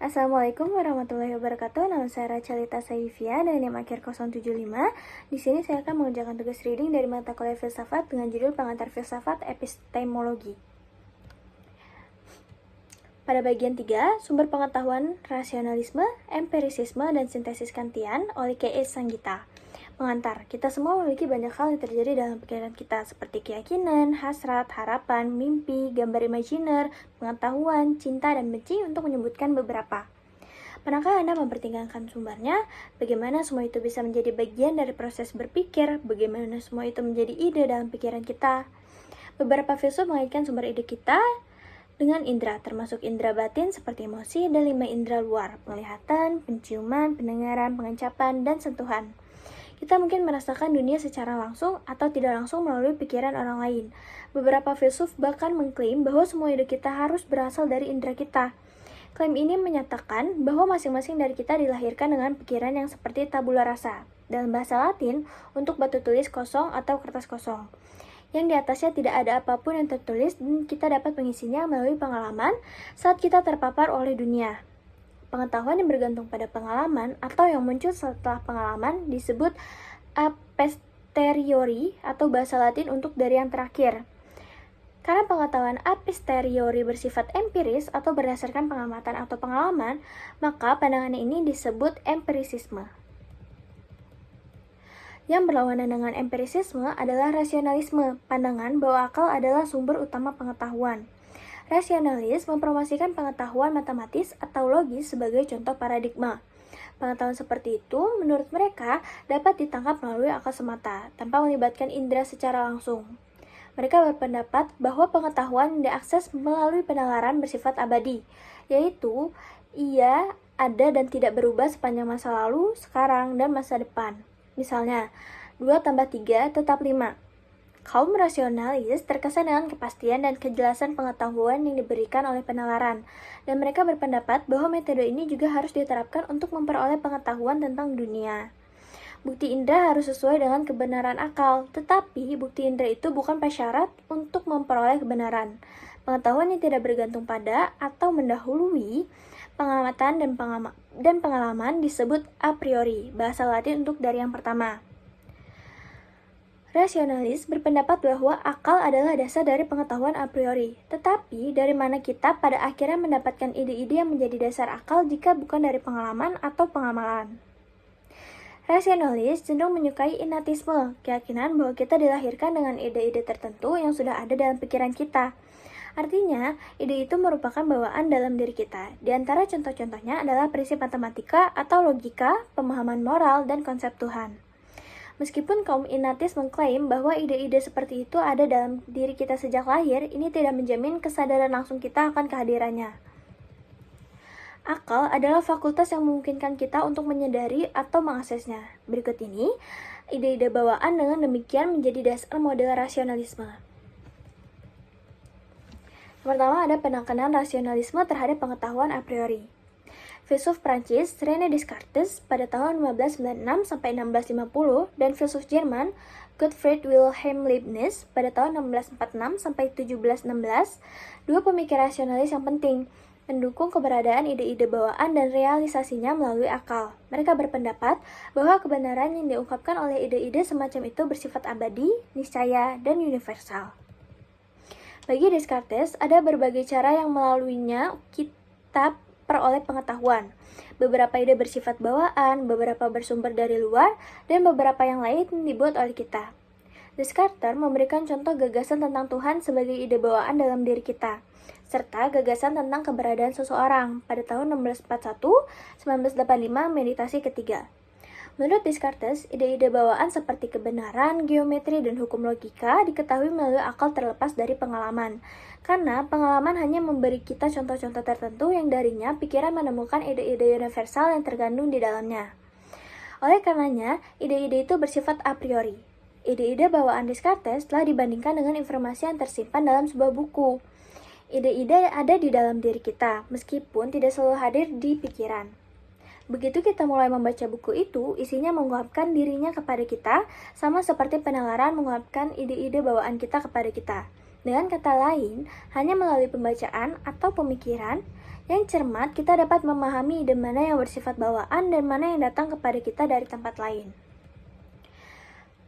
Assalamualaikum warahmatullahi wabarakatuh. Nama saya Rachalita Saifia dengan NIM akhir 075. Di sini saya akan mengerjakan tugas reading dari mata kuliah filsafat dengan judul Pengantar Filsafat Epistemologi. Pada bagian 3, sumber pengetahuan rasionalisme, empirisisme, dan sintesis Kantian oleh K.E. Sanggita. Pengantar, kita semua memiliki banyak hal yang terjadi dalam pikiran kita seperti keyakinan, hasrat, harapan, mimpi, gambar imajiner, pengetahuan, cinta, dan benci untuk menyebutkan beberapa. Pernahkah Anda mempertimbangkan sumbernya? Bagaimana semua itu bisa menjadi bagian dari proses berpikir? Bagaimana semua itu menjadi ide dalam pikiran kita? Beberapa filsuf mengaitkan sumber ide kita dengan indera, termasuk indera batin seperti emosi dan 5 indera luar, penglihatan, penciuman, pendengaran, pengencapan, dan sentuhan. Kita mungkin merasakan dunia secara langsung atau tidak langsung melalui pikiran orang lain. Beberapa filsuf bahkan mengklaim bahwa semua ide kita harus berasal dari indera kita. Klaim ini menyatakan bahwa masing-masing dari kita dilahirkan dengan pikiran yang seperti tabula rasa, dalam bahasa Latin untuk batu tulis kosong atau kertas kosong, yang di atasnya tidak ada apapun yang tertulis dan kita dapat mengisinya melalui pengalaman saat kita terpapar oleh dunia. Pengetahuan yang bergantung pada pengalaman atau yang muncul setelah pengalaman disebut a posteriori atau bahasa Latin untuk dari yang terakhir. Karena pengetahuan a posteriori bersifat empiris atau berdasarkan pengamatan atau pengalaman, maka pandangan ini disebut empirisisme. Yang berlawanan dengan empirisisme adalah rasionalisme, pandangan bahwa akal adalah sumber utama pengetahuan. Rasionalis mempromosikan pengetahuan matematis atau logis sebagai contoh paradigma. Pengetahuan seperti itu, menurut mereka, dapat ditangkap melalui akal semata, tanpa melibatkan indera secara langsung. Mereka berpendapat bahwa pengetahuan diakses melalui penalaran bersifat abadi, yaitu ia ada dan tidak berubah sepanjang masa lalu, sekarang, dan masa depan. Misalnya, 2 tambah 3 tetap 5. Kaum rasionalis terkesan dengan kepastian dan kejelasan pengetahuan yang diberikan oleh penalaran, dan mereka berpendapat bahwa metode ini juga harus diterapkan untuk memperoleh pengetahuan tentang dunia. Bukti indera harus sesuai dengan kebenaran akal, tetapi bukti indera itu bukan prasyarat untuk memperoleh kebenaran. Pengetahuan yang tidak bergantung pada atau mendahului pengamatan dan pengalaman disebut a priori, bahasa Latin untuk dari yang pertama. Rasionalis berpendapat bahwa akal adalah dasar dari pengetahuan a priori, tetapi dari mana kita pada akhirnya mendapatkan ide-ide yang menjadi dasar akal jika bukan dari pengalaman atau pengamalan. Rasionalis cenderung menyukai innatisme, keyakinan bahwa kita dilahirkan dengan ide-ide tertentu yang sudah ada dalam pikiran kita. Artinya, ide itu merupakan bawaan dalam diri kita. Di antara contoh-contohnya adalah prinsip matematika atau logika, pemahaman moral, dan konsep Tuhan. Meskipun kaum innatis mengklaim bahwa ide-ide seperti itu ada dalam diri kita sejak lahir, ini tidak menjamin kesadaran langsung kita akan kehadirannya. Akal adalah fakultas yang memungkinkan kita untuk menyadari atau mengaksesnya. Berikut ini, ide-ide bawaan dengan demikian menjadi dasar model rasionalisme. Pertama ada penekanan rasionalisme terhadap pengetahuan a priori. Filsuf Prancis René Descartes pada tahun 1596 sampai 1650 dan filsuf Jerman Gottfried Wilhelm Leibniz pada tahun 1646 sampai 1716, dua pemikir rasionalis yang penting, mendukung keberadaan ide-ide bawaan dan realisasinya melalui akal. Mereka berpendapat bahwa kebenaran yang diungkapkan oleh ide-ide semacam itu bersifat abadi, niscaya, dan universal. Bagi Descartes, ada berbagai cara yang melaluinya kita peroleh pengetahuan. Beberapa ide bersifat bawaan, beberapa bersumber dari luar, dan beberapa yang lain dibuat oleh kita. Descartes memberikan contoh gagasan tentang Tuhan sebagai ide bawaan dalam diri kita, serta gagasan tentang keberadaan seseorang pada tahun 1641-1985 meditasi ketiga. Menurut Descartes, ide-ide bawaan seperti kebenaran, geometri, dan hukum logika diketahui melalui akal terlepas dari pengalaman. Karena pengalaman hanya memberi kita contoh-contoh tertentu yang darinya pikiran menemukan ide-ide universal yang terkandung di dalamnya. Oleh karenanya, ide-ide itu bersifat a priori. Ide-ide bawaan Descartes telah dibandingkan dengan informasi yang tersimpan dalam sebuah buku. Ide-ide ada di dalam diri kita, meskipun tidak selalu hadir di pikiran. Begitu kita mulai membaca buku itu, isinya menguapkan dirinya kepada kita, sama seperti penalaran menguapkan ide-ide bawaan kita kepada kita. Dengan kata lain, hanya melalui pembacaan atau pemikiran, Yang cermat, kita dapat memahami ide mana yang bersifat bawaan dan mana yang datang kepada kita dari tempat lain.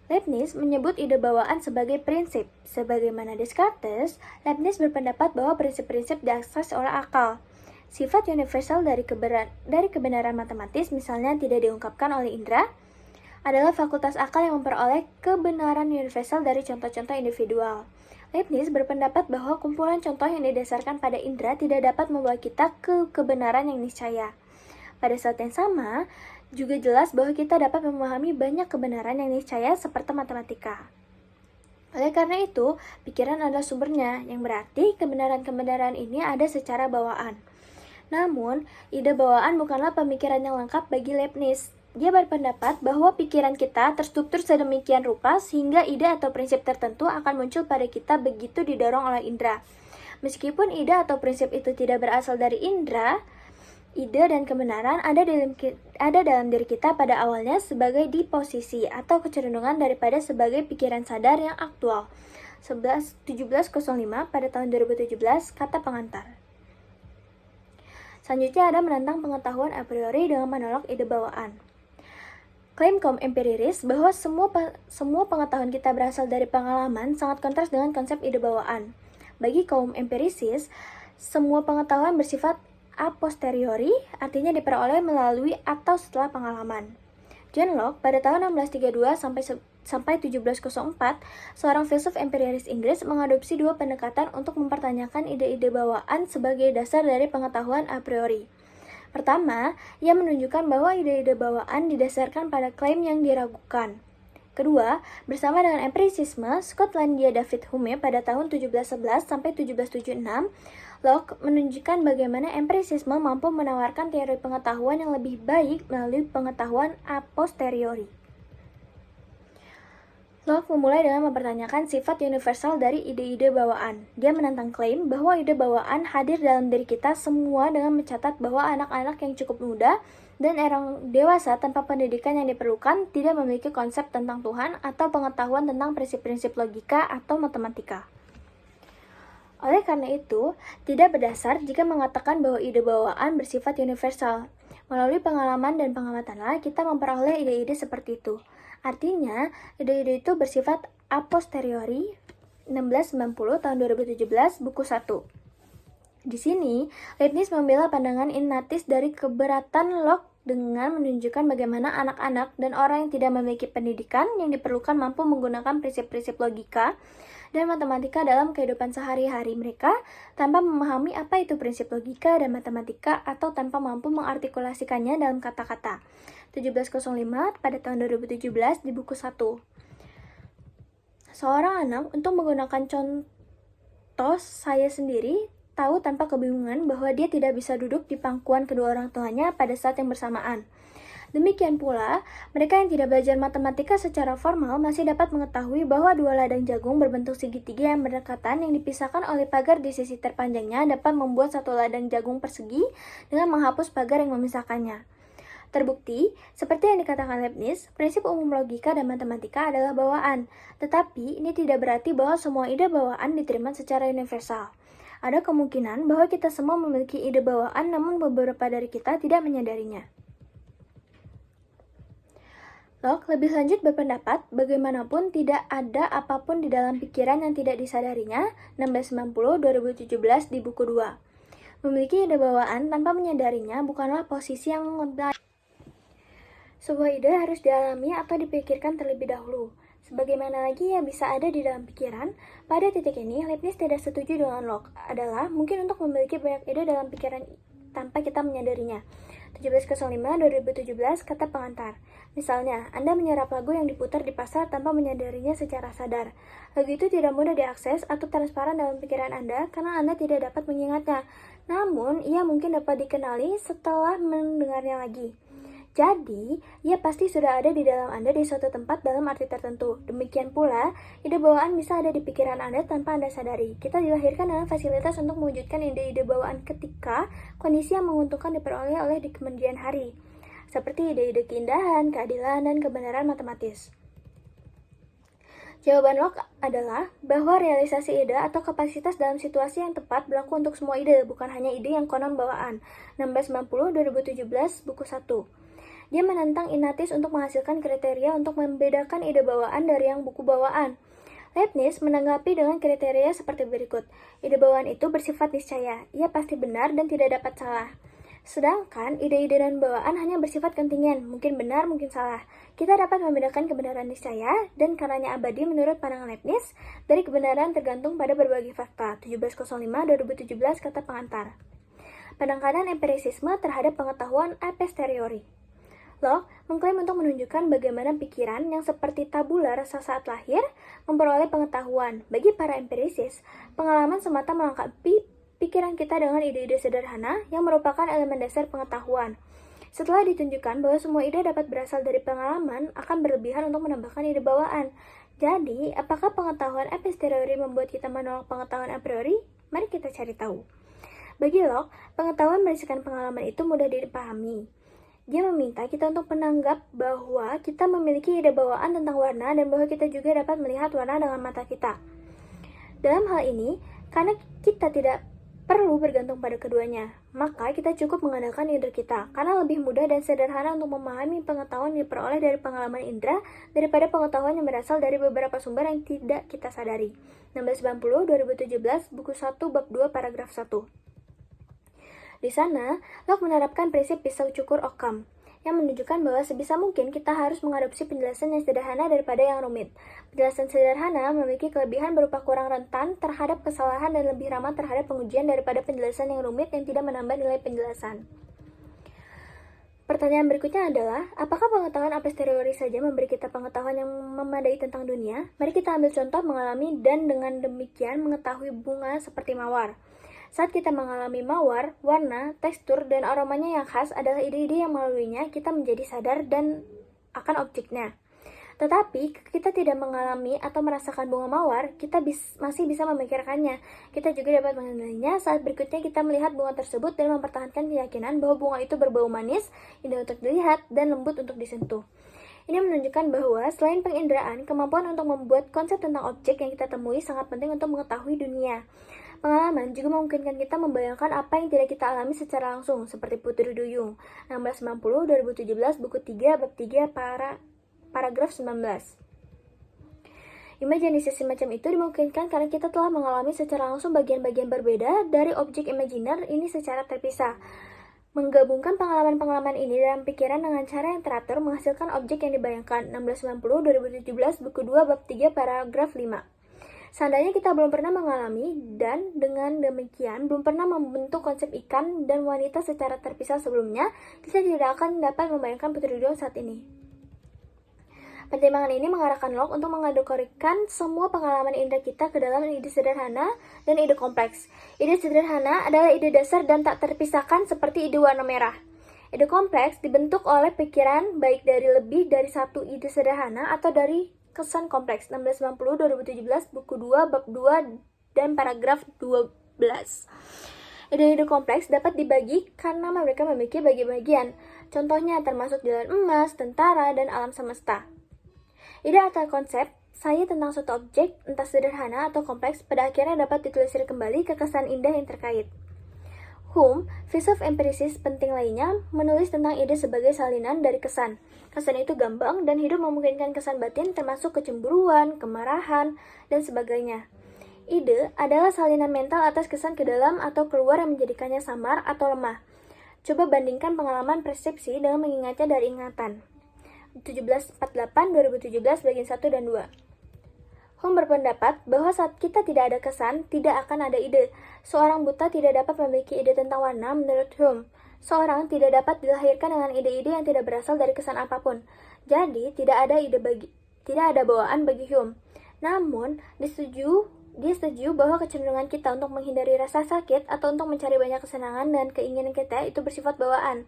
Leibniz menyebut ide bawaan sebagai prinsip. Sebagaimana Descartes, Leibniz berpendapat bahwa prinsip-prinsip diakses oleh akal. Sifat universal dari kebenaran matematis, misalnya tidak diungkapkan oleh indera, adalah fakultas akal yang memperoleh kebenaran universal dari contoh-contoh individual. Leibniz berpendapat bahwa kumpulan contoh yang didasarkan pada indera tidak dapat membawa kita ke kebenaran yang niscaya. Pada saat yang sama, juga jelas bahwa kita dapat memahami banyak kebenaran yang niscaya seperti matematika. Oleh karena itu, pikiran adalah sumbernya, yang berarti kebenaran-kebenaran ini ada secara bawaan. Namun, ide bawaan bukanlah pemikiran yang lengkap bagi Leibniz. Dia berpendapat bahwa pikiran kita terstruktur sedemikian rupa sehingga ide atau prinsip tertentu akan muncul pada kita begitu didorong oleh indera. Meskipun ide atau prinsip itu tidak berasal dari indera, ide dan kebenaran ada dalam diri kita pada awalnya sebagai disposisi atau kecenderungan daripada sebagai pikiran sadar yang aktual. 1705 pada tahun 2017, kata pengantar. Selanjutnya ada menentang pengetahuan a priori dengan menolak ide bawaan. Klaim kaum empiris bahwa semua pengetahuan kita berasal dari pengalaman sangat kontras dengan konsep ide bawaan. Bagi kaum empirisis, semua pengetahuan bersifat a posteriori, artinya diperoleh melalui atau setelah pengalaman. John Locke pada tahun 1632 sampai 1704, seorang filsuf empiris Inggris mengadopsi dua pendekatan untuk mempertanyakan ide-ide bawaan sebagai dasar dari pengetahuan a priori. Pertama, ia menunjukkan bahwa ide-ide bawaan didasarkan pada klaim yang diragukan. Kedua, bersama dengan empirisisme, Skotlandia David Hume pada tahun 1711 sampai 1776, Locke menunjukkan bagaimana empirisisme mampu menawarkan teori pengetahuan yang lebih baik melalui pengetahuan a posteriori. Locke memulai dengan mempertanyakan sifat universal dari ide-ide bawaan. Dia menentang klaim bahwa ide bawaan hadir dalam diri kita semua dengan mencatat bahwa anak-anak yang cukup muda dan orang dewasa tanpa pendidikan yang diperlukan tidak memiliki konsep tentang Tuhan atau pengetahuan tentang prinsip-prinsip logika atau matematika. Oleh karena itu, tidak berdasar jika mengatakan bahwa ide bawaan bersifat universal. Melalui pengalaman dan pengamatanlah kita memperoleh ide-ide seperti itu. Artinya, ide-ide itu bersifat a posteriori. 1690 tahun 2017, buku 1. Di sini, Leibniz membela pandangan innatis dari keberatan Locke dengan menunjukkan bagaimana anak-anak dan orang yang tidak memiliki pendidikan yang diperlukan mampu menggunakan prinsip-prinsip logika dan matematika dalam kehidupan sehari-hari mereka tanpa memahami apa itu prinsip logika dan matematika atau tanpa mampu mengartikulasikannya dalam kata-kata. 1705 pada tahun 2017 di buku 1. Seorang anak untuk menggunakan contoh saya sendiri tahu tanpa kebingungan bahwa dia tidak bisa duduk di pangkuan kedua orang tuanya pada saat yang bersamaan. Demikian pula, mereka yang tidak belajar matematika secara formal masih dapat mengetahui bahwa dua ladang jagung berbentuk segitiga yang berdekatan yang dipisahkan oleh pagar di sisi terpanjangnya dapat membuat satu ladang jagung persegi dengan menghapus pagar yang memisahkannya. Terbukti, seperti yang dikatakan Leibniz, prinsip umum logika dan matematika adalah bawaan. Tetapi, ini tidak berarti bahwa semua ide bawaan diterima secara universal. Ada kemungkinan bahwa kita semua memiliki ide bawaan, namun beberapa dari kita tidak menyadarinya. Locke lebih lanjut berpendapat, bagaimanapun tidak ada apapun di dalam pikiran yang tidak disadarinya, 1690-2017 di buku 2. Memiliki ide bawaan tanpa menyadarinya bukanlah posisi yang sebuah ide harus dialami atau dipikirkan terlebih dahulu. Sebagaimana lagi yang bisa ada di dalam pikiran, pada titik ini Leibniz tidak setuju dengan Locke adalah mungkin untuk memiliki banyak ide dalam pikiran tanpa kita menyadarinya. 1705-2017 kata pengantar. Misalnya, Anda menyerap lagu yang diputar di pasar tanpa menyadarinya secara sadar. Lagu itu tidak mudah diakses atau transparan dalam pikiran Anda karena Anda tidak dapat mengingatnya. Namun, ia mungkin dapat dikenali setelah mendengarnya lagi. Jadi, ia pasti sudah ada di dalam Anda di suatu tempat dalam arti tertentu. Demikian pula, ide bawaan bisa ada di pikiran Anda tanpa Anda sadari. Kita dilahirkan dengan fasilitas untuk mewujudkan ide-ide bawaan ketika kondisi yang menguntungkan diperoleh oleh di kemudian hari. Seperti ide-ide keindahan, keadilan, dan kebenaran matematis. Jawaban Locke adalah bahwa realisasi ide atau kapasitas dalam situasi yang tepat berlaku untuk semua ide, bukan hanya ide yang konon bawaan. 1690-2017, buku 1. Dia menantang Ignatius untuk menghasilkan kriteria untuk membedakan ide bawaan dari yang buku bawaan. Leibniz menanggapi dengan kriteria seperti berikut. Ide bawaan itu bersifat niscaya, ia pasti benar dan tidak dapat salah. Sedangkan ide-ide dan bawaan hanya bersifat kontingen, mungkin benar, mungkin salah. Kita dapat membedakan kebenaran niscaya dan karenanya abadi menurut pandangan Leibniz dari kebenaran tergantung pada berbagai fakta. 1705-2017 kata pengantar. Penekanan empirisisme terhadap pengetahuan a posteriori. Locke mengklaim untuk menunjukkan bagaimana pikiran yang seperti tabula rasa saat lahir memperoleh pengetahuan. Bagi para empirisis, pengalaman semata melengkapi pikiran kita dengan ide-ide sederhana yang merupakan elemen dasar pengetahuan. Setelah ditunjukkan bahwa semua ide dapat berasal dari pengalaman, akan berlebihan untuk menambahkan ide bawaan. Jadi, apakah pengetahuan a posteriori membuat kita menolak pengetahuan a priori? Mari kita cari tahu. Bagi Locke, pengetahuan berdasarkan pengalaman itu mudah dipahami. Dia meminta kita untuk menanggap bahwa kita memiliki ide bawaan tentang warna dan bahwa kita juga dapat melihat warna dengan mata kita. Dalam hal ini, karena kita tidak perlu bergantung pada keduanya, maka kita cukup mengandalkan indera kita, karena lebih mudah dan sederhana untuk memahami pengetahuan yang diperoleh dari pengalaman indera daripada pengetahuan yang berasal dari beberapa sumber yang tidak kita sadari. 1690-2017, buku 1, bab 2, paragraf 1. Di sana, Locke menerapkan prinsip pisau cukur Occam, yang menunjukkan bahwa sebisa mungkin kita harus mengadopsi penjelasan yang sederhana daripada yang rumit. Penjelasan sederhana memiliki kelebihan berupa kurang rentan terhadap kesalahan dan lebih ramah terhadap pengujian daripada penjelasan yang rumit yang tidak menambah nilai penjelasan. Pertanyaan berikutnya adalah, apakah pengetahuan a posteriori saja memberi kita pengetahuan yang memadai tentang dunia? Mari kita ambil contoh mengalami dan dengan demikian mengetahui bunga seperti mawar. Saat kita mengalami mawar, warna, tekstur, dan aromanya yang khas adalah ide-ide yang melaluinya kita menjadi sadar dan akan objeknya. Tetapi, kita tidak mengalami atau merasakan bunga mawar, kita masih bisa memikirkannya. Kita juga dapat mengenalinya saat berikutnya kita melihat bunga tersebut dan mempertahankan keyakinan bahwa bunga itu berbau manis, indah untuk dilihat, dan lembut untuk disentuh. Ini menunjukkan bahwa selain penginderaan, kemampuan untuk membuat konsep tentang objek yang kita temui sangat penting untuk mengetahui dunia. Pengalaman juga memungkinkan kita membayangkan apa yang tidak kita alami secara langsung, seperti Putri Duyung, 1690-2017, buku 3, bab 3, paragraf 19. Imajinasi semacam itu dimungkinkan karena kita telah mengalami secara langsung bagian-bagian berbeda dari objek imajiner ini secara terpisah. Menggabungkan pengalaman-pengalaman ini dalam pikiran dengan cara yang teratur menghasilkan objek yang dibayangkan. 1690-2017, buku 2, bab 3, paragraf 5. Seandainya kita belum pernah mengalami dan dengan demikian belum pernah membentuk konsep ikan dan wanita secara terpisah sebelumnya, kita tidak akan dapat membayangkan Putri Duyung saat ini. Pertimbangan ini mengarahkan Locke untuk mengategorikan semua pengalaman indera kita ke dalam ide sederhana dan ide kompleks. Ide sederhana adalah ide dasar dan tak terpisahkan seperti ide warna merah. Ide kompleks dibentuk oleh pikiran baik dari lebih dari satu ide sederhana atau dari kesan kompleks. 1690-2017, buku 2, bab 2, dan paragraf 12. Ide-ide kompleks dapat dibagi karena mereka memiliki bagian-bagian. Contohnya termasuk jalan emas, tentara, dan alam semesta. Ide atau konsep saya tentang suatu objek, entah sederhana atau kompleks, pada akhirnya dapat ditelusuri kembali ke kesan indah yang terkait. Hume, filsuf empirisis penting lainnya, menulis tentang ide sebagai salinan dari kesan. Kesan itu gambang dan hidup memungkinkan kesan batin termasuk kecemburuan, kemarahan, dan sebagainya. Ide adalah salinan mental atas kesan ke dalam atau keluar yang menjadikannya samar atau lemah. Coba bandingkan pengalaman persepsi dengan mengingatnya dari ingatan. 1748-2017 bagian 1 dan 2. Hume berpendapat bahwa saat kita tidak ada kesan, tidak akan ada ide. Seorang buta tidak dapat memiliki ide tentang warna menurut Hume. Seorang tidak dapat dilahirkan dengan ide-ide yang tidak berasal dari kesan apapun. Jadi, tidak ada bawaan bagi Hume. Namun, dia setuju bahwa kecenderungan kita untuk menghindari rasa sakit atau untuk mencari banyak kesenangan dan keinginan kita itu bersifat bawaan.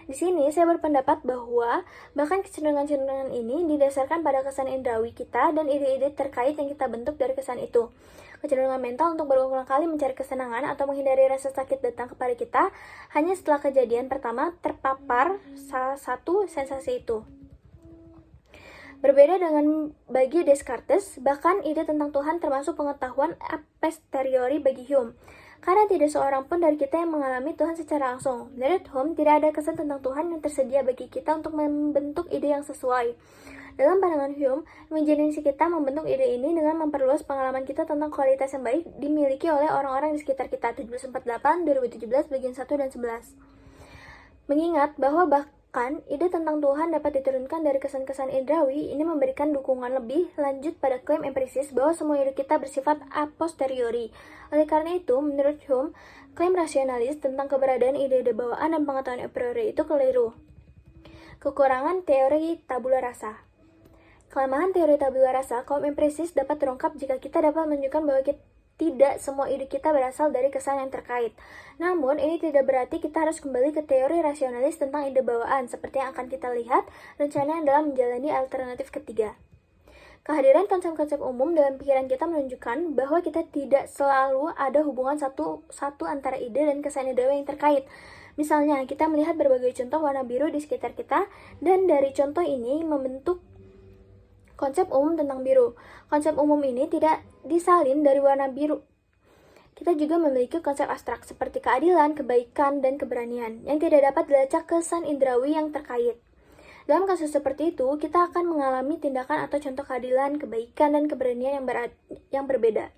Di sini saya berpendapat bahwa bahkan kecenderungan-kecenderungan ini didasarkan pada kesan indrawi kita dan ide-ide terkait yang kita bentuk dari kesan itu. Kecenderungan mental untuk berulang kali mencari kesenangan atau menghindari rasa sakit datang kepada kita hanya setelah kejadian pertama terpapar salah satu sensasi itu. Berbeda dengan bagi Descartes, bahkan ide tentang Tuhan termasuk pengetahuan a posteriori bagi Hume. Karena tidak seorang pun dari kita yang mengalami Tuhan secara langsung. Menurut Hume, tidak ada kesan tentang Tuhan yang tersedia bagi kita untuk membentuk ide yang sesuai. Dalam pandangan Hume, imajinasi kita membentuk ide ini dengan memperluas pengalaman kita tentang kualitas yang baik dimiliki oleh orang-orang di sekitar kita. 1748, 2017, bagian 1 dan 11. Mengingat bahwa bahkan ide tentang Tuhan dapat diturunkan dari kesan-kesan indrawi, ini memberikan dukungan lebih lanjut pada klaim empirisis bahwa semua ide kita bersifat a posteriori. Oleh karena itu, menurut Hume, klaim rasionalis tentang keberadaan ide-ide bawaan dan pengetahuan a priori itu keliru. Kekurangan teori tabula rasa. Kelemahan teori tabula rasa kaum empirisis dapat terungkap jika kita dapat menunjukkan bahwa tidak semua ide kita berasal dari kesan yang terkait. Namun, ini tidak berarti kita harus kembali ke teori rasionalis tentang ide bawaan, seperti yang akan kita lihat rencana dalam menjalani alternatif ketiga. Kehadiran konsep-konsep umum dalam pikiran kita menunjukkan bahwa kita tidak selalu ada hubungan satu antara ide dan kesan ide yang terkait. Misalnya, kita melihat berbagai contoh warna biru di sekitar kita, dan dari contoh ini membentuk konsep umum tentang biru. Konsep umum ini tidak disalin dari warna biru. Kita juga memiliki konsep abstrak seperti keadilan, kebaikan, dan keberanian yang tidak dapat dilacak kesan indrawi yang terkait. Dalam kasus seperti itu, kita akan mengalami tindakan atau contoh keadilan, kebaikan, dan keberanian yang berbeda.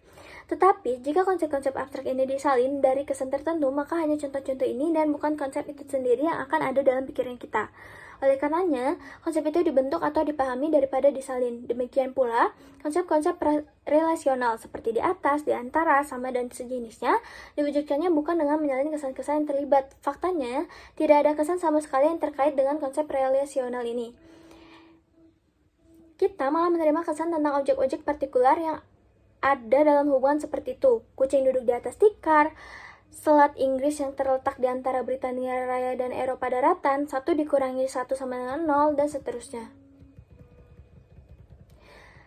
Tetapi, jika konsep-konsep abstrak ini disalin dari kesan tertentu, maka hanya contoh-contoh ini dan bukan konsep itu sendiri yang akan ada dalam pikiran kita. Oleh karenanya, konsep itu dibentuk atau dipahami daripada disalin. Demikian pula, konsep-konsep relasional seperti di atas, di antara, sama, dan sejenisnya diwujudkannya bukan dengan menyalin kesan-kesan yang terlibat. Faktanya, tidak ada kesan sama sekali yang terkait dengan konsep relasional ini. Kita malah menerima kesan tentang objek-objek partikular yang ada dalam hubungan seperti itu. Kucing duduk di atas tikar, Selat Inggris yang terletak di antara Britania Raya dan Eropa Daratan, 1 dikurangi 1 sama dengan 0, dan seterusnya.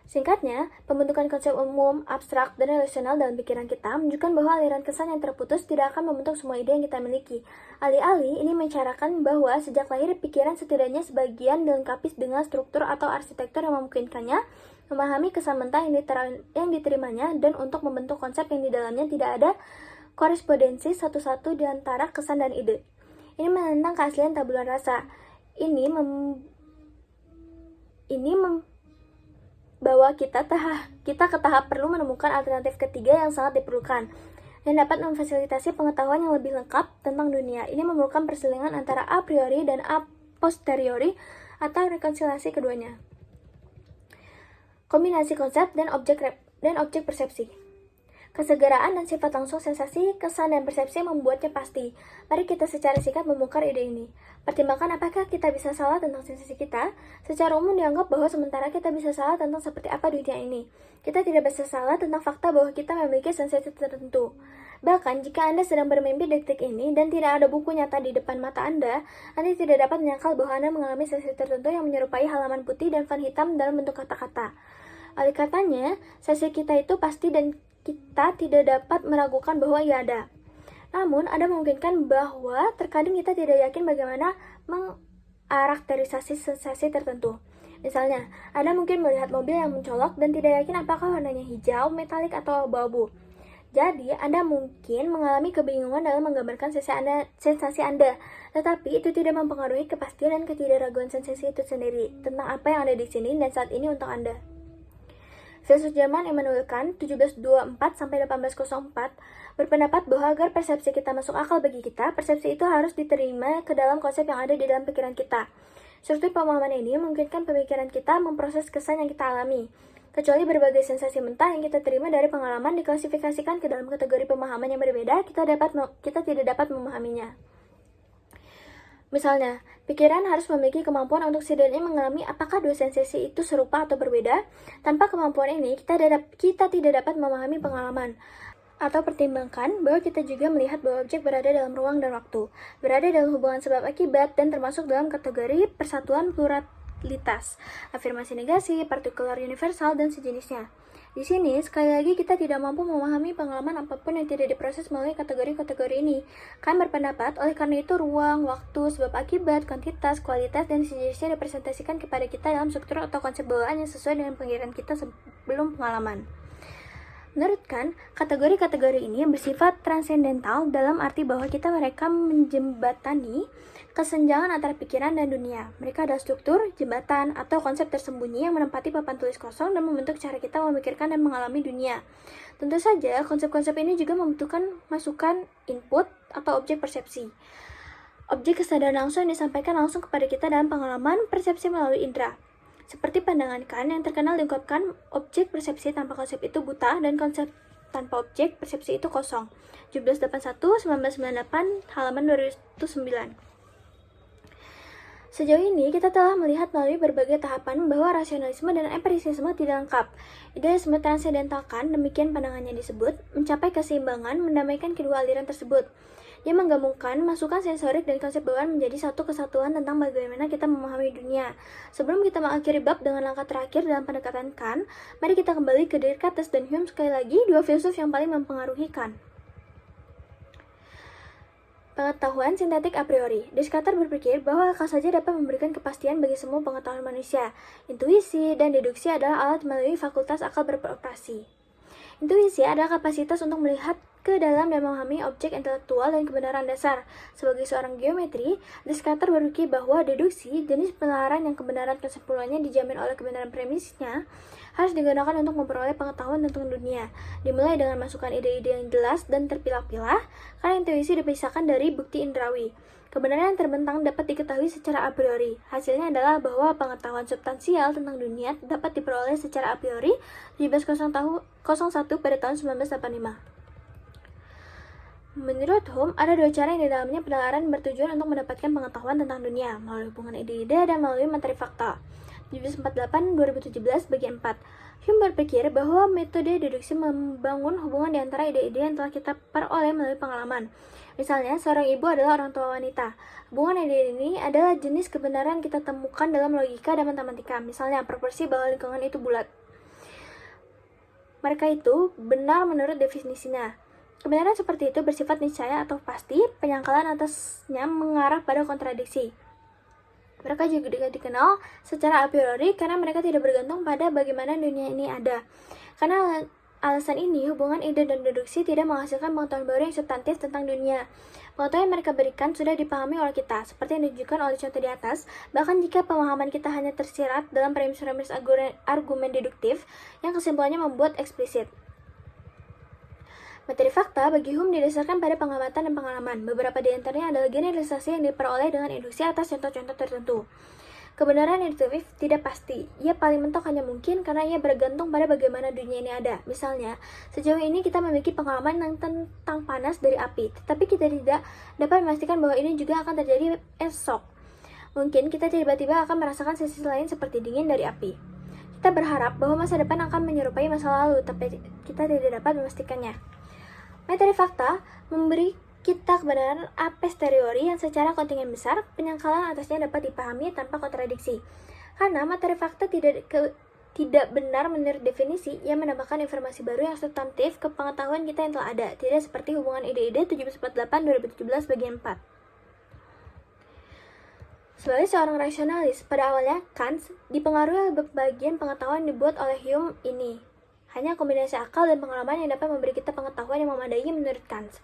Singkatnya, pembentukan konsep umum, abstrak, dan relasional dalam pikiran kita menunjukkan bahwa aliran kesan yang terputus tidak akan membentuk semua ide yang kita miliki. Alih-alih, ini mencerahkan bahwa sejak lahir pikiran setidaknya sebagian dilengkapi dengan struktur atau arsitektur yang memungkinkannya memahami kesan mentah yang diterimanya, dan untuk membentuk konsep yang di dalamnya tidak ada korespondensi satu-satu di antara kesan dan ide. Ini menentang keaslian tabula rasa. Ini membawa kita ke tahap perlu menemukan alternatif ketiga yang sangat diperlukan, yang dapat memfasilitasi pengetahuan yang lebih lengkap tentang dunia. Ini memerlukan perselingan antara a priori dan a posteriori atau rekonsiliasi keduanya. Kombinasi konsep dan objek persepsi. Kesegeraan dan sifat langsung sensasi, kesan, dan persepsi membuatnya pasti. Mari kita secara singkat membongkar ide ini. Pertimbangkan apakah kita bisa salah tentang sensasi kita. Secara umum dianggap bahwa sementara kita bisa salah tentang seperti apa dunia ini, kita tidak bisa salah tentang fakta bahwa kita memiliki sensasi tertentu. Bahkan jika Anda sedang bermimpi detik ini dan tidak ada buku nyata di depan mata Anda tidak dapat menyangkal bahwa Anda mengalami sensasi tertentu yang menyerupai halaman putih dan font hitam dalam bentuk kata-kata. Oleh katanya, sensasi kita itu pasti dan kita tidak dapat meragukan bahwa ia ada. Namun, ada memungkinkan bahwa terkadang kita tidak yakin bagaimana mengkarakterisasi sensasi tertentu. Misalnya, Anda mungkin melihat mobil yang mencolok dan tidak yakin apakah warnanya hijau, metalik, atau abu-abu. Jadi, Anda mungkin mengalami kebingungan dalam menggambarkan sensasi Anda, tetapi itu tidak mempengaruhi kepastian dan ketidakraguan sensasi itu sendiri tentang apa yang ada di sini dan saat ini untuk Anda. Filsuf Jerman Immanuel Kant 1724-1804 berpendapat bahwa agar persepsi kita masuk akal bagi kita, persepsi itu harus diterima ke dalam konsep yang ada di dalam pikiran kita. Struktur pemahaman ini memungkinkan pemikiran kita memproses kesan yang kita alami. Kecuali berbagai sensasi mentah yang kita terima dari pengalaman diklasifikasikan ke dalam kategori pemahaman yang berbeda, kita tidak dapat memahaminya. Misalnya, pikiran harus memiliki kemampuan untuk setidaknya mengalami apakah dua sensasi itu serupa atau berbeda. Tanpa kemampuan ini, kita tidak dapat memahami pengalaman. Atau pertimbangkan bahwa kita juga melihat bahwa objek berada dalam ruang dan waktu, berada dalam hubungan sebab akibat, dan termasuk dalam kategori persatuan pluralitas, afirmasi negasi, partikular universal, dan sejenisnya. Di sini, sekali lagi kita tidak mampu memahami pengalaman apapun yang tidak diproses melalui kategori-kategori ini. Kami berpendapat, oleh karena itu ruang, waktu, sebab akibat, kuantitas, kualitas, dan sejenisnya dipresentasikan kepada kita dalam struktur atau konsep bawaan yang sesuai dengan penggiliran kita sebelum pengalaman. Menurut Kant, kategori-kategori ini bersifat transendental dalam arti bahwa mereka menjembatani kesenjangan antara pikiran dan dunia. Mereka adalah struktur, jembatan, atau konsep tersembunyi yang menempati papan tulis kosong dan membentuk cara kita memikirkan dan mengalami dunia. Tentu saja, konsep-konsep ini juga membutuhkan masukan input atau objek persepsi. Objek kesadaran langsung yang disampaikan langsung kepada kita dalam pengalaman persepsi melalui indera. Seperti pandangan Kant yang terkenal diungkapkan, objek persepsi tanpa konsep itu buta dan konsep tanpa objek persepsi itu kosong. 1781-1998, halaman 209. Sejauh ini, kita telah melihat melalui berbagai tahapan bahwa rasionalisme dan empirisisme tidak lengkap. Idealisme transendental Kant, demikian pandangannya disebut, mencapai keseimbangan, mendamaikan kedua aliran tersebut. Dia menggabungkan masukan sensorik dan konsep bawaan menjadi satu kesatuan tentang bagaimana kita memahami dunia. Sebelum kita mengakhiri bab dengan langkah terakhir dalam pendekatan Kant, mari kita kembali ke Descartes dan Hume sekali lagi, dua filsuf yang paling mempengaruhi Kant. Pengetahuan sintetik a priori. Descartes berpikir bahwa akal saja dapat memberikan kepastian bagi semua pengetahuan manusia. Intuisi dan deduksi adalah alat melalui fakultas akal beroperasi. Intuisi adalah kapasitas untuk melihat ke dalam dan memahami objek intelektual dan kebenaran dasar. Sebagai seorang geometri, Descartes berpikir bahwa deduksi, jenis penelaran yang kebenaran kesimpulannya dijamin oleh kebenaran premisnya, harus digunakan untuk memperoleh pengetahuan tentang dunia. Dimulai dengan masukan ide-ide yang jelas dan terpilah-pilah, karena intuisi dipisahkan dari bukti indrawi. Kebenaran yang terbentang dapat diketahui secara a priori. Hasilnya adalah bahwa pengetahuan substansial tentang dunia dapat diperoleh secara a priori 1701 pada tahun 1985. Menurut Hume, ada dua cara yang di dalamnya penalaran bertujuan untuk mendapatkan pengetahuan tentang dunia, melalui hubungan ide-ide dan melalui materi fakta. 1748-2017 bagian 4. Hume berpikir bahwa metode deduksi membangun hubungan di antara ide-ide yang telah kita peroleh melalui pengalaman. Misalnya, seorang ibu adalah orang tua wanita. Hubungan ide ini adalah jenis kebenaran kita temukan dalam logika dan matematika. Misalnya, proporsi bahwa lingkungan itu bulat. Mereka itu benar menurut definisinya. Kebenaran seperti itu bersifat niscaya atau pasti, penyangkalan atasnya mengarah pada kontradiksi. Mereka juga dikenal secara a priori karena mereka tidak bergantung pada bagaimana dunia ini ada. Karena alasan ini, hubungan ide dan deduksi tidak menghasilkan pengetahuan baru yang substantif tentang dunia. Pengetahuan yang mereka berikan sudah dipahami oleh kita, seperti yang ditunjukkan oleh contoh di atas. Bahkan jika pemahaman kita hanya tersirat dalam premis-premis argumen deduktif, yang kesimpulannya membuat eksplisit. Materi fakta bagi Hume didasarkan pada pengamatan dan pengalaman. Beberapa di antaranya adalah generalisasi yang diperoleh dengan induksi atas contoh-contoh tertentu. Kebenaran deduktif tidak pasti. Ia paling mentok hanya mungkin karena ia bergantung pada bagaimana dunia ini ada. Misalnya, sejauh ini kita memiliki pengalaman tentang panas dari api, tetapi kita tidak dapat memastikan bahwa ini juga akan terjadi esok. Mungkin kita tiba-tiba akan merasakan sisi lain seperti dingin dari api. Kita berharap bahwa masa depan akan menyerupai masa lalu, tapi kita tidak dapat memastikannya. Materi fakta memberi kita kebenaran a posteriori yang secara kontingen besar, penyangkalan atasnya dapat dipahami tanpa kontradiksi. Karena materi fakta tidak benar menurut definisi, ia menambahkan informasi baru yang substantif ke pengetahuan kita yang telah ada, tidak seperti hubungan ide-ide 1748-2017 bagian 4. Sebagai seorang rasionalis, pada awalnya Kant dipengaruhi oleh bagian pengetahuan dibuat oleh Hume ini. Hanya kombinasi akal dan pengalaman yang dapat memberi kita pengetahuan yang memadai menurut Kant.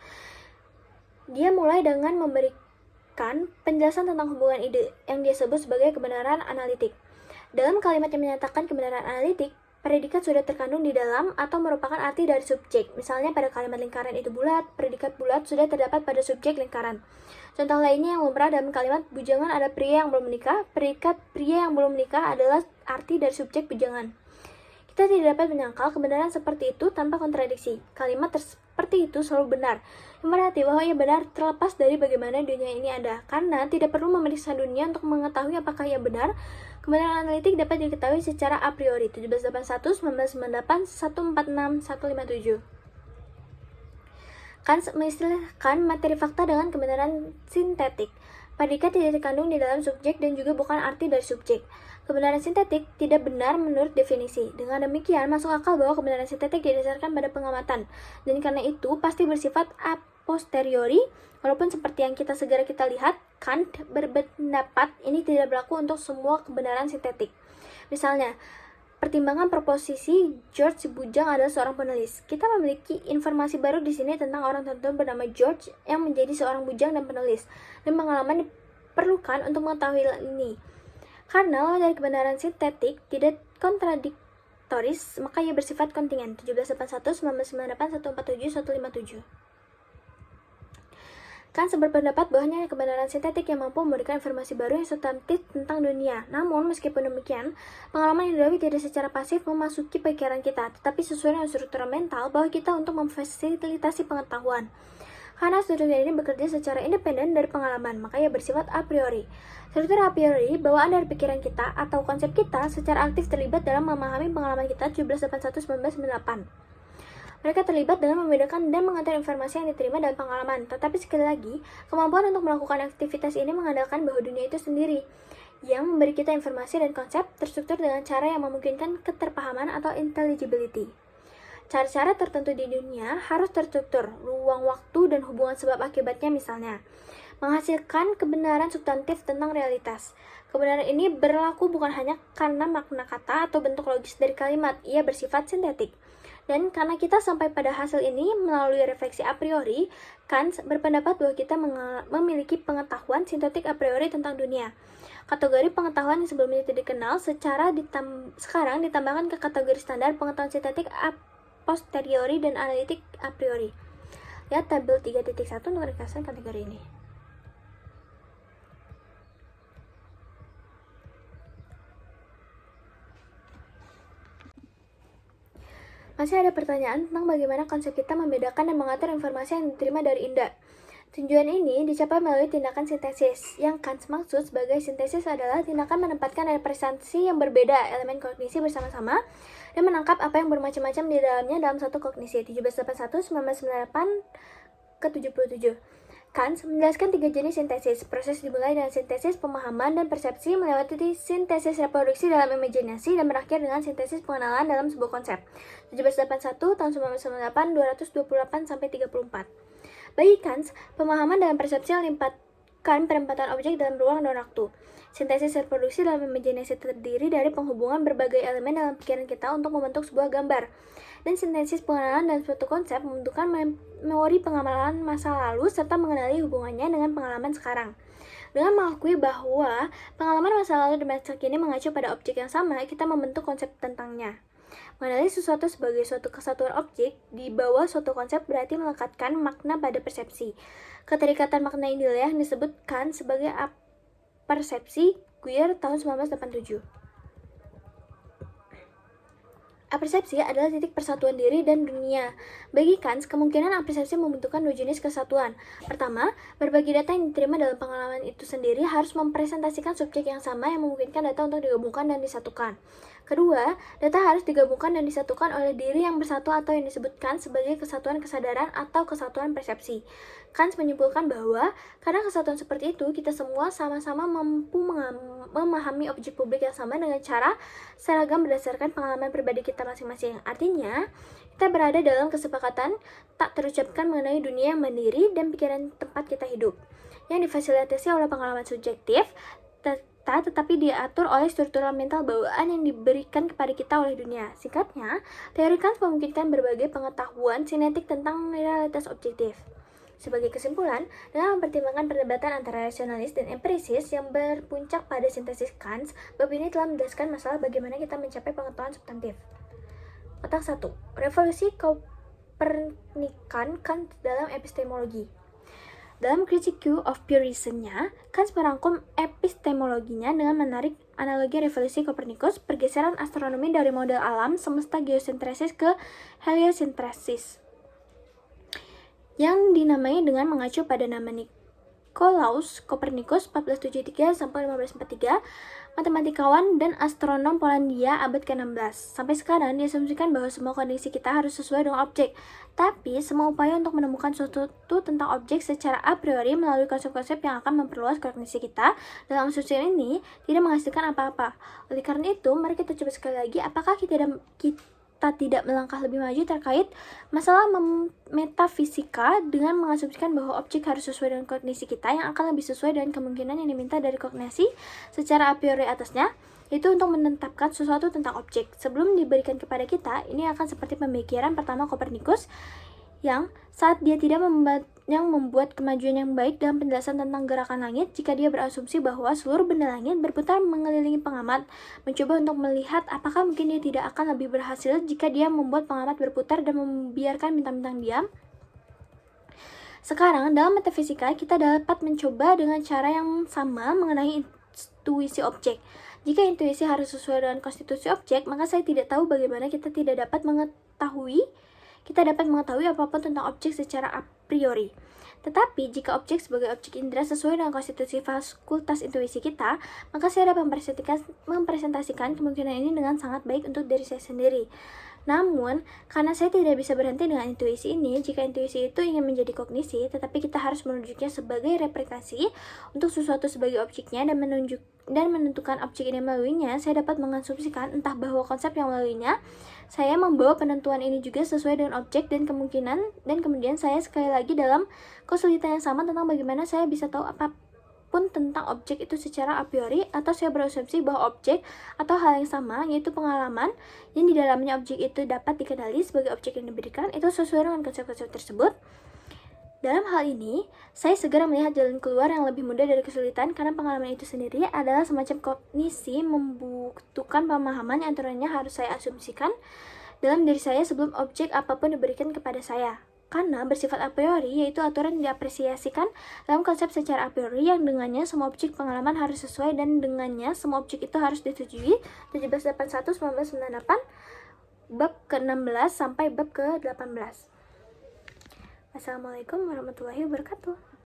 Dia mulai dengan memberikan penjelasan tentang hubungan ide yang dia sebut sebagai kebenaran analitik. Dalam kalimat yang menyatakan kebenaran analitik, predikat sudah terkandung di dalam atau merupakan arti dari subjek. Misalnya pada kalimat lingkaran itu bulat, predikat bulat sudah terdapat pada subjek lingkaran. Contoh lainnya yang lumrah dalam kalimat bujangan ada pria yang belum menikah, predikat pria yang belum menikah adalah arti dari subjek bujangan. Kita tidak dapat menyangkal kebenaran seperti itu tanpa kontradiksi. Kalimat seperti itu selalu benar. Yang berarti bahwa ia benar terlepas dari bagaimana dunia ini ada. Karena tidak perlu memeriksa dunia untuk mengetahui apakah ia benar. Kebenaran analitik dapat diketahui secara a priori. 1781, 1998, 146, 157. Kant mengistilahkan materi fakta dengan kebenaran sintetik. Predikat tidak terkandung di dalam subjek dan juga bukan arti dari subjek. Kebenaran sintetik tidak benar menurut definisi. Dengan demikian, masuk akal bahwa kebenaran sintetik didasarkan pada pengamatan, dan karena itu pasti bersifat a posteriori, walaupun seperti yang segera kita lihat, Kant berpendapat ini tidak berlaku untuk semua kebenaran sintetik. Misalnya, pertimbangan proposisi George Bujang adalah seorang penulis. Kita memiliki informasi baru di sini tentang orang tertentu bernama George yang menjadi seorang bujang dan penulis, dan pengalaman diperlukan untuk mengetahui ini. Karena lawan dari kebenaran sintetik tidak kontradiktoris, maka ia bersifat kontingen. 1781, 1998, 147, 157. Kant berpendapat bahwa kebenaran sintetik yang mampu memberikan informasi baru yang substantif tentang dunia. Namun, meskipun demikian, pengalaman indrawi tidak secara pasif memasuki pikiran kita, tetapi sesuai dengan struktur mental bahwa kita untuk memfasilitasi pengetahuan. Karena struktur ini bekerja secara independen dari pengalaman, maka ia bersifat a priori. Struktur a priori, bawaan dari pikiran kita atau konsep kita secara aktif terlibat dalam memahami pengalaman kita 1781-1998. Mereka terlibat dengan membedakan dan mengatur informasi yang diterima dalam pengalaman. Tetapi sekali lagi, kemampuan untuk melakukan aktivitas ini mengandalkan bahwa dunia itu sendiri yang memberi kita informasi dan konsep terstruktur dengan cara yang memungkinkan keterpahaman atau intelligibility. Cara-cara tertentu di dunia harus terstruktur, ruang waktu dan hubungan sebab akibatnya misalnya, menghasilkan kebenaran substantif tentang realitas. Kebenaran ini berlaku bukan hanya karena makna kata atau bentuk logis dari kalimat, ia bersifat sintetik. Dan karena kita sampai pada hasil ini melalui refleksi a priori, Kant berpendapat bahwa kita memiliki pengetahuan sintetik a priori tentang dunia. Kategori pengetahuan yang sebelumnya tidak dikenal sekarang ditambahkan ke kategori standar pengetahuan sintetik a posteriori dan analitik a priori. Lihat tabel 3.1 untuk ringkasan kategori ini. Masih ada pertanyaan tentang bagaimana konsep kita membedakan dan mengatur informasi yang diterima dari indera. Tujuan ini dicapai melalui tindakan sintesis. Yang Kant maksud sebagai sintesis adalah tindakan menempatkan representasi yang berbeda elemen kognisi bersama-sama dan menangkap apa yang bermacam-macam di dalamnya dalam satu kognisi. 1781, 1998 ke 77. Kant menjelaskan 3 jenis sintesis. Proses dimulai dengan sintesis pemahaman dan persepsi, melewati sintesis reproduksi dalam imajinasi, dan berakhir dengan sintesis pengenalan dalam sebuah konsep. 1781 tahun 1998, 228-34. Bagi Kant, pemahaman dalam persepsi melimpahkan penempatan objek dalam ruang dan waktu. Sintesis reproduksi dalam imajinasi terdiri dari penghubungan berbagai elemen dalam pikiran kita untuk membentuk sebuah gambar. Dan sintesis pengenalan dalam suatu konsep membentukkan memori pengalaman masa lalu serta mengenali hubungannya dengan pengalaman sekarang. Dengan mengakui bahwa pengalaman masa lalu dan masa kini mengacu pada objek yang sama, kita membentuk konsep tentangnya. Mengenali sesuatu sebagai suatu kesatuan objek di bawah suatu konsep berarti melekatkan makna pada persepsi. Keterikatan makna inilah yang disebutkan sebagai apersepsi Guyer tahun 1987. Apersepsi adalah titik persatuan diri dan dunia. Bagi Kant, kemungkinan apersepsi membentukkan 2 jenis kesatuan. Pertama, berbagi data yang diterima dalam pengalaman itu sendiri harus mempresentasikan subjek yang sama yang memungkinkan data untuk digabungkan dan disatukan. Kedua, data harus digabungkan dan disatukan oleh diri yang bersatu atau yang disebutkan sebagai kesatuan kesadaran atau kesatuan persepsi. Kant menyimpulkan bahwa karena kesatuan seperti itu, kita semua sama-sama mampu memahami objek publik yang sama dengan cara seragam berdasarkan pengalaman pribadi kita masing-masing. Artinya, kita berada dalam kesepakatan tak terucapkan mengenai dunia yang mandiri dan pikiran tempat kita hidup, yang difasilitasi oleh pengalaman subjektif, tetapi diatur oleh struktural mental bawaan yang diberikan kepada kita oleh dunia. Singkatnya, teori Kant memungkinkan berbagai pengetahuan sinetik tentang realitas objektif. Sebagai kesimpulan, dengan mempertimbangkan perdebatan antara rasionalis dan empirisis yang berpuncak pada sintesis Kant, bab ini telah menjelaskan masalah bagaimana kita mencapai pengetahuan substantif. Otak 1. Revolusi Kopernikan Kant dalam epistemologi. Dalam Critique of Pure Reason-nya, Kant merangkum epistemologinya dengan menarik analogi revolusi Kopernikus, pergeseran astronomi dari model alam semesta geosentresis ke heliosentresis, yang dinamai dengan mengacu pada nama Nikolaus Kopernikus 1473 sampai 1543, matematikawan dan astronom Polandia abad ke-16. Sampai sekarang diasumsikan bahwa semua kondisi kita harus sesuai dengan objek. Tapi semua upaya untuk menemukan sesuatu tentang objek secara a priori melalui konsep-konsep yang akan memperluas kognisi kita dalam asumsi ini tidak menghasilkan apa-apa. Oleh karena itu, mari kita coba sekali lagi apakah kita tidak melangkah lebih maju terkait masalah metafisika dengan mengasumsikan bahwa objek harus sesuai dengan kognisi kita yang akan lebih sesuai dengan kemungkinan yang diminta dari kognisi secara a priori atasnya, itu untuk menetapkan sesuatu tentang objek. Sebelum diberikan kepada kita, ini akan seperti pemikiran pertama Kopernikus yang saat dia tidak membuat kemajuan yang baik dalam penjelasan tentang gerakan langit jika dia berasumsi bahwa seluruh benda langit berputar mengelilingi pengamat, mencoba untuk melihat apakah mungkin dia tidak akan lebih berhasil jika dia membuat pengamat berputar dan membiarkan bintang-bintang diam. Sekarang, dalam metafisika, kita dapat mencoba dengan cara yang sama mengenai intuisi objek. Jika intuisi harus sesuai dengan konstitusi objek, maka saya tidak tahu bagaimana kita dapat mengetahui apapun tentang objek secara a priori. Tetapi, jika objek sebagai objek indera sesuai dengan konstitusi fakultas intuisi kita, maka saya dapat mempresentasikan kemungkinan ini dengan sangat baik untuk diri saya sendiri. Namun, karena saya tidak bisa berhenti dengan intuisi ini, jika intuisi itu ingin menjadi kognisi, tetapi kita harus menunjuknya sebagai replikasi untuk sesuatu sebagai objeknya dan menentukan objek ini melaluinya, saya dapat mengasumsikan entah bahwa konsep yang melaluinya, saya membawa penentuan ini juga sesuai dengan objek dan kemudian saya sekali lagi dalam kesulitan yang sama tentang bagaimana saya bisa tahu apapun tentang objek itu secara a priori, atau saya berasumsi bahwa objek atau hal yang sama, yaitu pengalaman yang di dalamnya objek itu dapat dikenali sebagai objek yang diberikan, itu sesuai dengan konsep-konsep tersebut. Dalam hal ini, saya segera melihat jalan keluar yang lebih mudah dari kesulitan karena pengalaman itu sendiri adalah semacam kognisi membutuhkan pemahaman yang aturannya harus saya asumsikan dalam diri saya sebelum objek apapun diberikan kepada saya. Karena bersifat a priori, yaitu aturan yang diapresiasikan dalam konsep secara a priori yang dengannya semua objek pengalaman harus sesuai dan dengannya semua objek itu harus disetujui. 1781-1998, bab ke-16 sampai bab ke-18. Assalamualaikum warahmatullahi wabarakatuh.